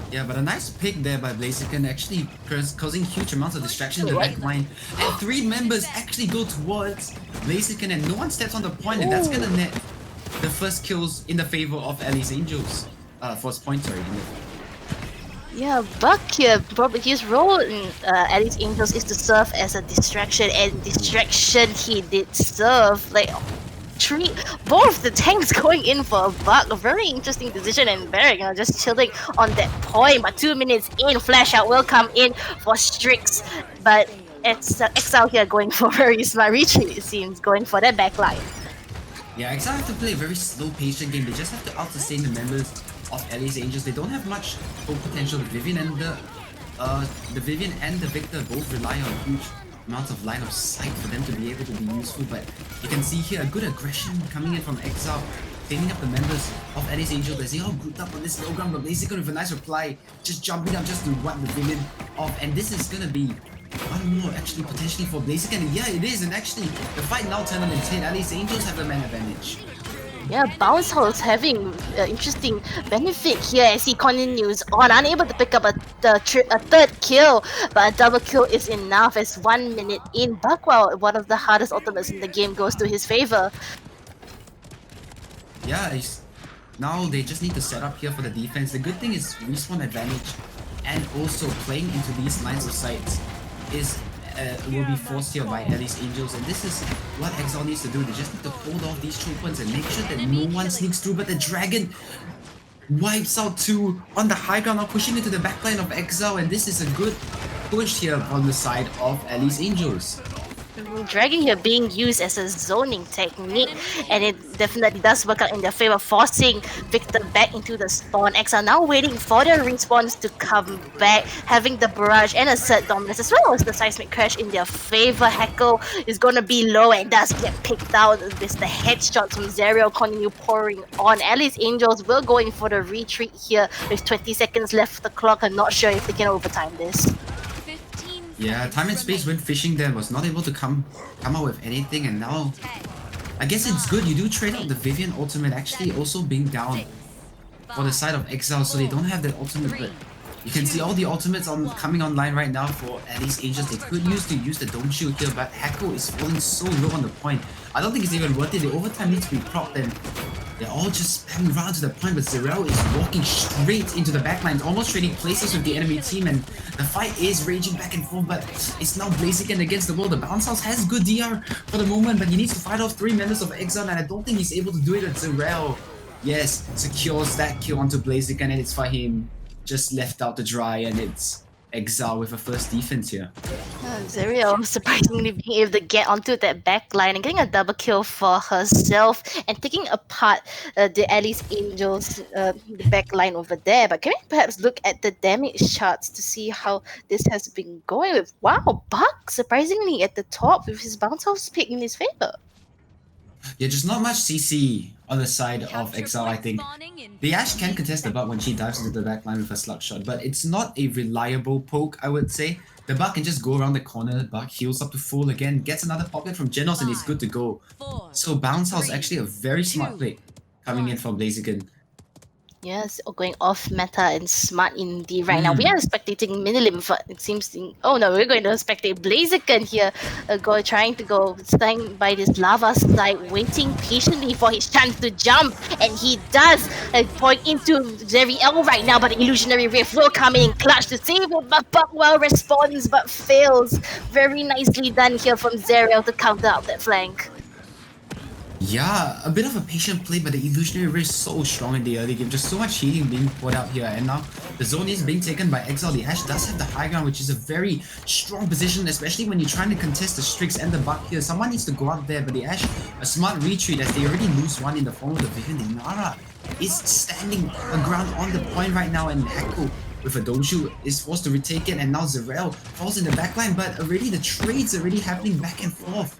Yeah, but a nice pick there by Blaziken, actually causing huge amounts of distraction in the back line. And 3 members actually go towards Blaziken and no one steps on the point, and that's gonna net the first kills in the favor of Ali's Angels. First point, sorry. Yeah, Buck here, probably his role in Alice Angels is to serve as a distraction, and distraction he did serve. Like, both the tanks going in for a Buck, a very interesting decision, and Barrick, just chilling on that point. But 2 minutes in, flash out will come in for Strix, but it's Exile here going for very smart retreat, it seems, going for that backline. Yeah, Exile have to play a very slow, patient game. They just have to out-sustain the members of Ali's Angels. They don't have much full potential. The Vivian and the Victor both rely on huge amounts of line of sight for them to be able to be useful, but you can see here a good aggression coming in from Exile, cleaning up the members of Ali's Angel. They all grouped up on this low ground, but basically with a nice reply, just jumping up just to wipe the Villain off, and this is gonna be one more actually potentially for Blaziken, and yeah, it is, and actually the fight now turned on its head. Ali's Angels have the man advantage. Yeah, Bounce House having interesting benefit here as he continues on, unable to pick up a third kill, but a double kill is enough as 1 minute in. Buckwell, one of the hardest ultimates in the game, goes to his favor. Yeah, now they just need to set up here for the defense. The good thing is respawn advantage and also playing into these lines of sight is will be forced here by Ali's Angels, and this is what Exile needs to do. They just need to hold off these choke points and make sure that no one sneaks through, but the Dragon wipes out 2 on the high ground, now pushing into the backline of Exile, and this is a good push here on the side of Ali's Angels. Dragging here being used as a zoning technique, and it definitely does work out in their favor, forcing Victor back into the spawn. Exile now waiting for their respawns to come back, having the barrage and assert dominance as well as the seismic crash in their favor. Heckle is gonna be low and does get picked out with the headshots from Zerial continue pouring on. Alice Angels will go in for the retreat here with 20 seconds left of the clock. I'm not sure if they can overtime this. Yeah, Time and Space went fishing there, was not able to come out with anything, and now I guess it's good. You do trade out the Vivian ultimate actually also being down for the side of Exile, so they don't have that ultimate, but You can see all the ultimates coming online right now for at least Angels. They could use the Dome Shield here, but Heko is falling so low on the point. I don't think it's even worth it. The overtime needs to be propped, and they're all just spamming around to the point, but Zerel is walking straight into the backline, almost trading places with the enemy team, and the fight is raging back and forth, but it's now Blaziken against the wall. The Bounce House has good DR for the moment, but he needs to fight off 3 members of Exile, and I don't think he's able to do it with Zerel. Yes, secures that kill onto Blaziken, and it's Fahim just left out to dry, and it's Exile with a first defense here. Zerial surprisingly being able to get onto that back line and getting a double kill for herself and taking apart the Alice Angels the back line over there. But can we perhaps look at the damage charts to see how this has been going with? Wow, Buck surprisingly at the top with his bounce house pick in his favor. Yeah, just not much CC on the side of Exile, I think. The Ashe can contest the Buck when she dives into the backline with a slug shot, but it's not a reliable poke, I would say. The Buck can just go around the corner, Buck heals up to full again, gets another pocket from Genos, and he's good to go. So Bounce House actually a very smart play coming in from Blaziken. Yes, going off meta and smart indeed right now. We are spectating Minilim, but it seems oh no, we're going to spectate Blaziken here, trying to go staying by this lava side, waiting patiently for his chance to jump, and he does point into Zeriel right now, but the illusionary rift will come in clutch to save it, but Buckwell responds but fails. Very nicely done here from Zeriel to counter out that flank. Yeah, a bit of a patient play, but the illusionary rift is so strong in the early game. Just so much healing being poured out here, and now the zone is being taken by Exile. The Ashe does have the high ground, which is a very strong position, especially when you're trying to contest the Strix and the Buck here. Someone needs to go out there, but the Ashe, a smart retreat as they already lose one in the form of the Vivian. The Nara is standing a ground on the point right now, and Heko with a Donshu is forced to retake it, and now Zerel falls in the backline, but already the trades are already happening back and forth.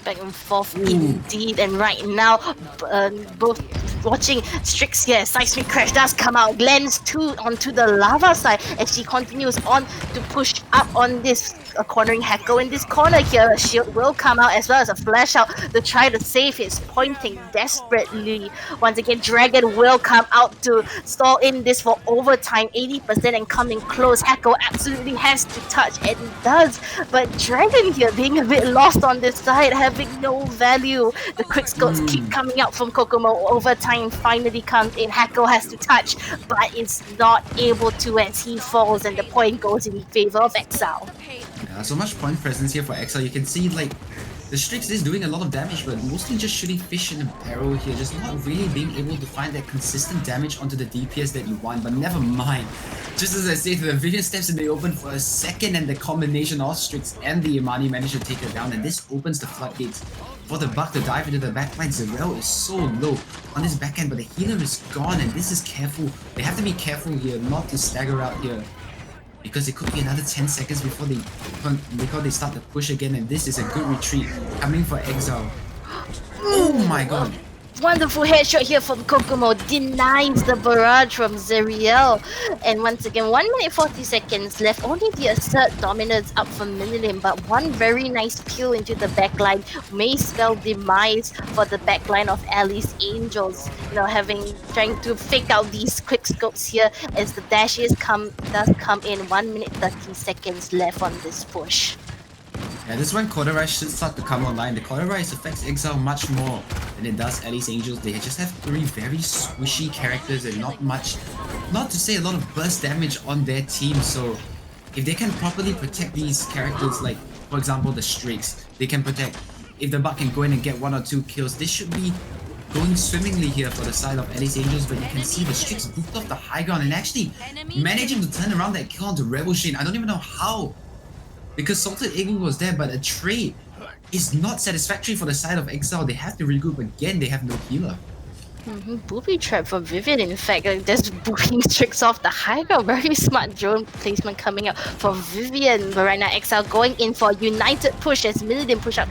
Back and forth indeed, and right now both watching Strix here. Seismic Crash does come out, lands onto the lava side as she continues on to push up on this cornering Heko in this corner here. A shield will come out as well as a flash out to try to save his pointing desperately. Once again, Dragon will come out to stall in this for overtime, 80% and coming close. Heko absolutely has to touch and does, but Dragon here being a bit lost on this side, having no value. The quick scopes keep coming out from Kokomo. Overtime finally comes in. Heko has to touch, but is not able to as he falls, and the point goes in favor of Exile. Yeah, so much point presence here for Exile. You can see like the Strix is doing a lot of damage, but mostly just shooting fish in a barrel here, just not really being able to find that consistent damage onto the DPS that you want. But never mind. Just as I say, the Vivian steps in the open for a second, and the combination of Strix and the Imani manage to take her down, and this opens the floodgates for the Buck to dive into the backline. Zerel is so low on this backhand, but the healer is gone, and this is careful. They have to be careful here not to stagger out here, because it could be another 10 seconds before they start to push again, and this is a good retreat coming for Exile. Oh my god. Wonderful headshot here from Kokomo, denies the barrage from Zeriel. And once again, 1 minute 40 seconds left. Only the assert dominance up for Minilim, but one very nice peel into the backline may spell demise for the backline of Alice Angels. You know, trying to fake out these quick scopes here as the dashes does come in. 1 minute 30 seconds left on this push. Yeah, this is when Quarter Rise should start to come online. The Quarter Rise affects Exile much more than it does Alice Angels. They just have 3 very squishy characters and not to say a lot of burst damage on their team. So if they can properly protect these characters, like for example the Strix, they can protect. If the Buck can go in and get 1 or 2 kills, this should be going swimmingly here for the side of Alice Angels. But you can see the Strix booked off the high ground and actually managing to turn around that kill onto Rebel Shane. I don't even know how, because Salted Eagle was there, but a trade is not satisfactory for the side of Exile. They have to regroup again. They have no healer. Booby trap for Vivian, in fact, just booking Strix off the high ground. Very smart drone placement coming out for Vivian. But right now, Exile going in for a united push as Milidin push up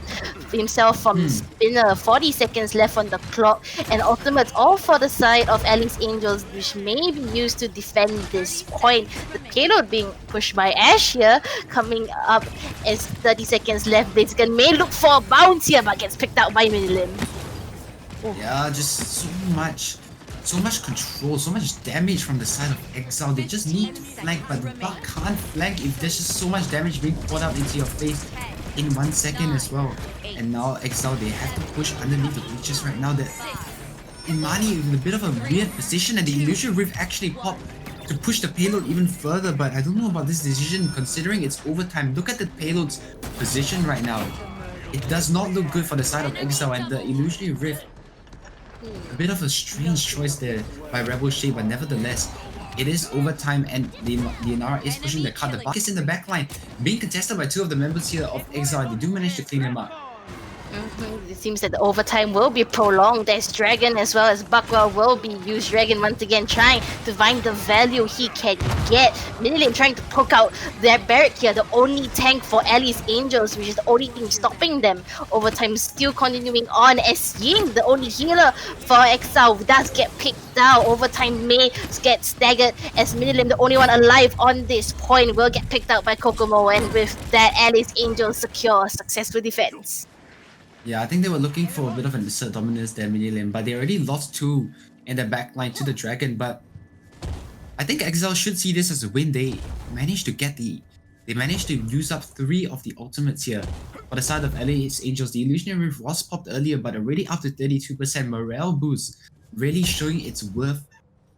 himself from Spinner. 40 seconds left on the clock, and ultimates all for the side of Alice Angels, which may be used to defend this point. The payload being pushed by Ashe here, coming up as 30 seconds left. Blaziken may look for a bounce here, but gets picked out by Mililim. Yeah, just so so much control, so much damage from the side of Exile. They just need to flank, but the Buck can't flank if there's just so much damage being poured out into your face in 1 second as well. And now Exile, they have to push underneath the breaches right now. That Imani in a bit of a weird position, and the Illusion Rift actually popped to push the payload even further, but I don't know about this decision considering it's overtime. Look at the payload's position right now. It does not look good for the side of Exile, and the Illusionary Rift, a bit of a strange choice there by Rebel Shape, but nevertheless, it is overtime and the Inara is pushing the card. The Buck is in the backline, being contested by 2 of the members here of Exile. They do manage to clean him up. It seems that the overtime will be prolonged. There's Dragon as well as Buckwell will be used. Dragon once again trying to find the value he can get. Minilim trying to poke out their barrack here, the only tank for Ellie's Angels, which is the only thing stopping them. Overtime still continuing on as Ying, the only healer for Exile, does get picked out. Overtime may get staggered as Minilim, the only one alive on this point, will get picked out by Kokomo, and with that, Ellie's Angels secure successful defense. Yeah, I think they were looking for a bit of an assert dominance there, Minilim, but they already lost 2 in the backline to the Dragon. But I think Exile should see this as a win. They managed to use up 3 of the ultimates here. For the side of LA's Angels, the Illusionary Rift was popped earlier, but already up to 32% morale boost, really showing its worth,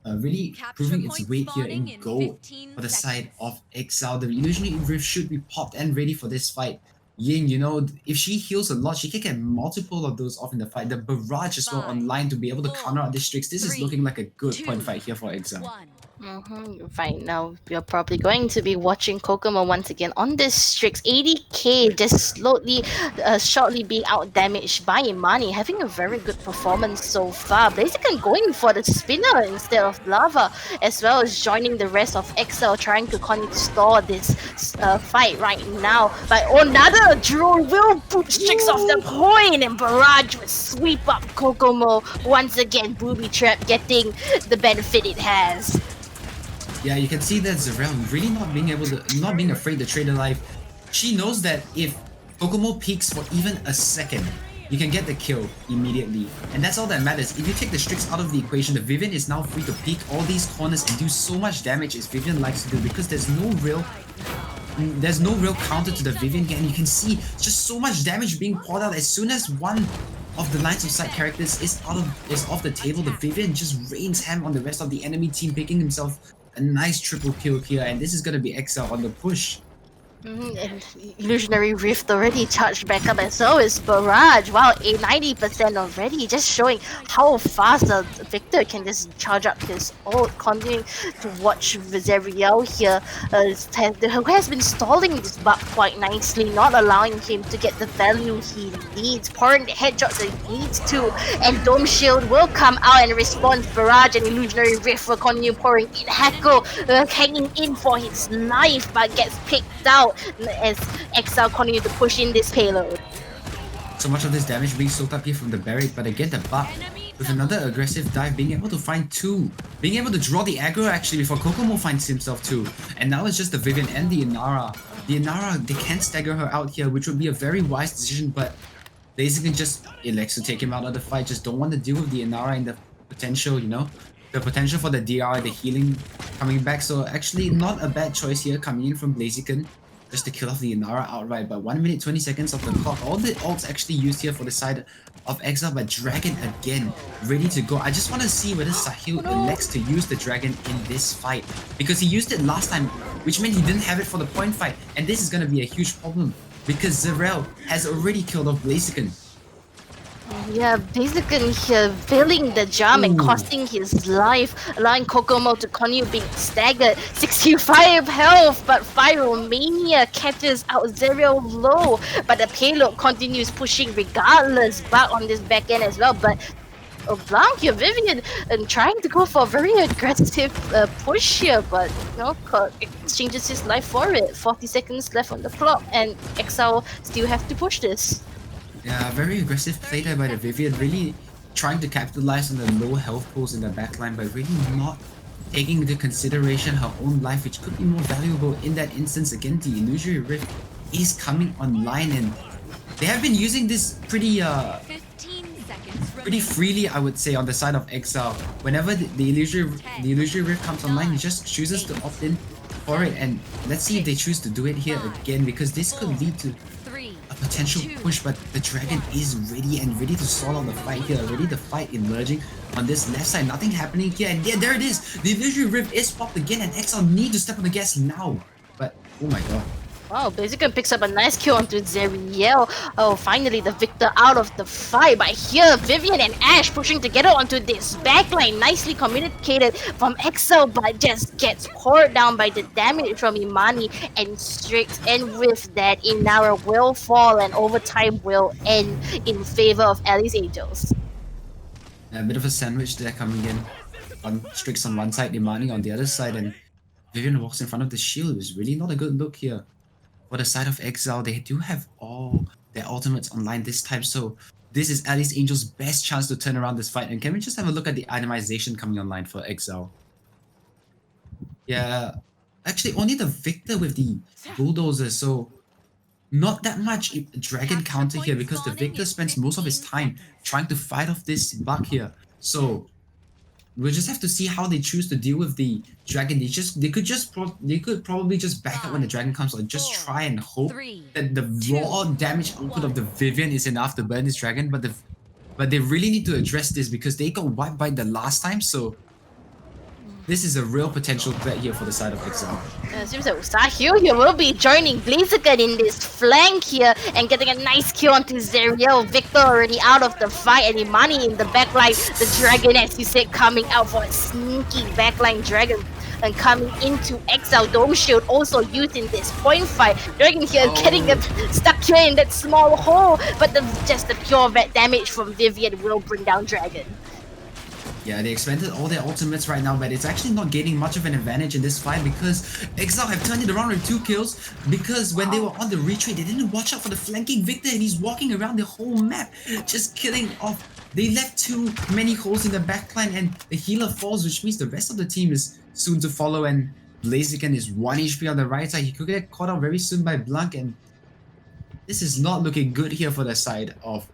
really proving its weight here in gold for the side of Exile. The Illusionary Rift should be popped and ready for this fight. Ying, you know, if she heals a lot, she can get multiple of those off in the fight. The barrage as well online to be able to counter out the Strix. This is looking like a good point fight here for Exile. Right now, we're probably going to be watching Kokomo once again on this Strix. 80k just shortly being out damaged by Imani, having a very good performance so far. Basically going for the spinner instead of lava, as well as joining the rest of Exile, trying to continue to stall this fight right now. But another drone will put Strix off the point, and Barrage will sweep up Kokomo once again. Booby Trap getting the benefit it has. Yeah, you can see that Zarel really not being afraid to trade her life. She knows that if Kokomo peeks for even a second, you can get the kill immediately. And that's all that matters. If you take the Strix out of the equation, the Vivian is now free to peek all these corners and do so much damage as Vivian likes to do, because there's no real counter to the Vivian, and you can see just so much damage being poured out. As soon as one of the lines of sight characters is off the table, the Vivian just rains ham on the rest of the enemy team, picking himself a nice triple kill here, and this is gonna be Exile on the push. And Illusionary Rift already charged back up, and so is Barrage. Wow, 90% already, just showing how fast the Victor can just charge up his ult. Continuing to watch Zeriel here, who has been stalling this buck quite nicely, not allowing him to get the value he needs, pouring the headshots that he needs to, and Dome Shield will come out and respond. Barrage and Illusionary Rift will continue pouring in. Hako hanging in for his life, but gets picked out as Exile continue to push in this payload. So much of this damage being soaked up here from the barrack, but again the Buck with another aggressive dive, being able to find 2, being able to draw the aggro actually before Kokomo finds himself 2. And now it's just the Vivian and the Inara. The Inara, they can't stagger her out here, which would be a very wise decision, but basically just elects to take him out of the fight. Just don't want to deal with the Inara and the potential, you know, the potential for the DR, the healing coming back. So actually not a bad choice here coming in from Blaziken, just to kill off the Inara outright. But 1 minute 20 seconds of the clock. All the ults actually used here for the side of Exile, but Dragon again ready to go. I just want to see whether Sahil elects to use the Dragon in this fight, because he used it last time, which meant he didn't have it for the point fight, and this is going to be a huge problem because Zarel has already killed off Blaziken. Yeah, Blaziken here filling the jam and costing his life, allowing Kokomo to continue being staggered. 65 health, but Pyromania catches out Zero low, but the payload continues pushing regardless, but on this back end as well. But Blanc here, Vivian, and trying to go for a very aggressive push here, but you know, exchanges his life for it. 40 seconds left on the clock, and Exile still have to push this. Yeah, very aggressive play there by the Vivian, really trying to capitalize on the low health pools in the backline, but really not taking into consideration her own life, which could be more valuable in that instance. Again, the Illusory Rift is coming online, and they have been using this pretty pretty freely, I would say, on the side of Exile. Whenever the illusory rift comes online, he just chooses to opt in for it, and let's see if they choose to do it here again, because this could lead to a potential push, but the dragon is ready to stall out the fight here. Already the fight emerging on this left side, nothing happening here, and yeah, there it is. The illusory rift is popped again, and Exile need to step on the gas now. But oh my god. Wow, Blaziken picks up a nice kill onto Zeriel. Oh, finally the victor out of the fight. But here, Vivian and Ash pushing together onto this backline. Nicely communicated from Exile, but just gets poured down by the damage from Imani and Strix. And with that, Inara will fall and overtime will end in favor of Alice Angels. A bit of a sandwich there coming in. On Strix on one side, Imani on the other side, and Vivian walks in front of the shield. It's really not a good look here. For the side of Exile, they do have all their ultimates online this time, so this is Alice Angel's best chance to turn around this fight. And can we just have a look at the itemization coming online for Exile? Yeah, actually only the Victor with the bulldozer, so not that much dragon counter here, because the Victor spends most of his time trying to fight off this bug here. So we'll just have to see how they choose to deal with the dragon. They could probably just back up when the dragon comes, or just try and hope that the raw damage output of the Vivian is enough to burn this dragon. But they really need to address this, because they got wiped by the last time. So this is a real potential threat here for the side of Exile. It seems that Usahio here will be joining Blaziken in this flank here and getting a nice kill onto Zeriel. Victor already out of the fight, and Imani in the backline. The dragon, as you said, coming out for a sneaky backline dragon. And coming into Exile, Dome Shield also used in this point fight. Dragon here getting stuck here in that small hole, but just the pure red damage from Vivian will bring down Dragon. Yeah, they expended all their ultimates right now, but it's actually not gaining much of an advantage in this fight, because Exile have turned it around with 2 kills, because when they were on the retreat, they didn't watch out for the flanking Victor, and he's walking around the whole map, just killing off. They left too many holes in the backline, and the healer falls, which means the rest of the team is soon to follow, and Blaziken is 1 HP on the right side. He could get caught out very soon by Blanc, and this is not looking good here for the side of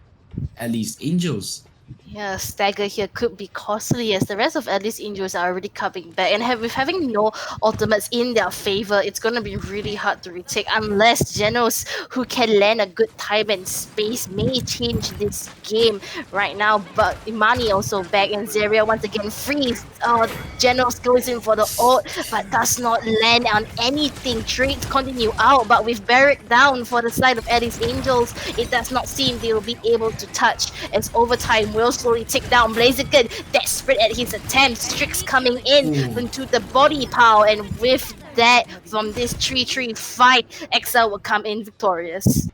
Alice Angels. Yeah, stagger here could be costly, as the rest of Alice Angels are already coming back, and with having no ultimates in their favor, it's gonna be really hard to retake, unless generals who can land a good time and space may change this game right now. But Imani also back, and Zeria once again freeze. Generals goes in for the ult, but does not land on anything. Trades continue out, but with Barrack down for the side of Alice Angels, it does not seem they will be able to touch, as overtime will slowly tick down. Blaziken desperate at his attempts. Strix coming in into the body pile, and with that, from this 3-3 fight, Exile will come in victorious.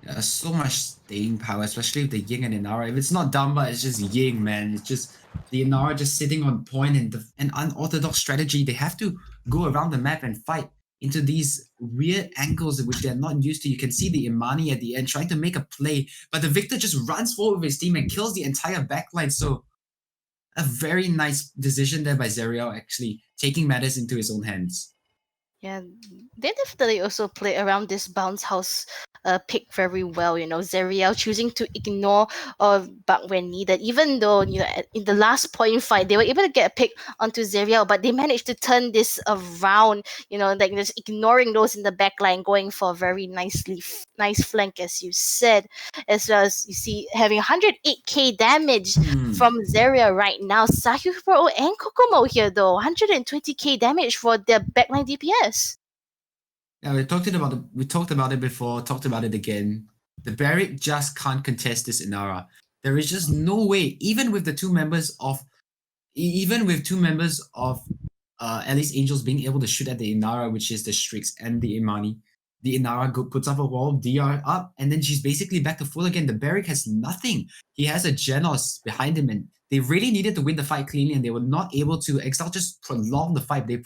Yeah, so much staying power, especially with the Ying and Inara. If it's not Damba, it's just Ying, man. It's just the Inara just sitting on point, and an unorthodox strategy. They have to go around the map and fight into these weird angles which they're not used to. You can see the Imani at the end trying to make a play, but the Victor just runs forward with his team and kills the entire backline. So a very nice decision there by Zerial, actually taking matters into his own hands. Yeah, they definitely also play around this bounce house pick very well. Zerial choosing to ignore Bug when needed, even though in the last point fight they were able to get a pick onto Zerial, but they managed to turn this around. Like just ignoring those in the backline, going for a very nice flank, as you said, as well as you see having 108k damage from Zerial right now. Sahyu Pro and Kokomo here though, 120k damage for their backline DPS. Yeah, we talked about it before, talked about it again. The Barrack just can't contest this Inara. There is just no way, even with two members of Alice Angels being able to shoot at the Inara, which is the Strix and the Imani. The Inara puts up a wall, DR up, and then she's basically back to full again. The Barrack has nothing. He has a Genos behind him, and they really needed to win the fight cleanly, and they were not able to. Exile just prolonged the fight. They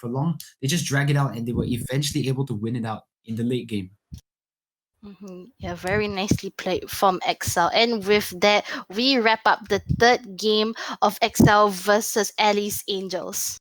just drag it out, and they were eventually able to win it out in the late game. Yeah, very nicely played from Exile. And with that, we wrap up the third game of Exile versus Alice Angels.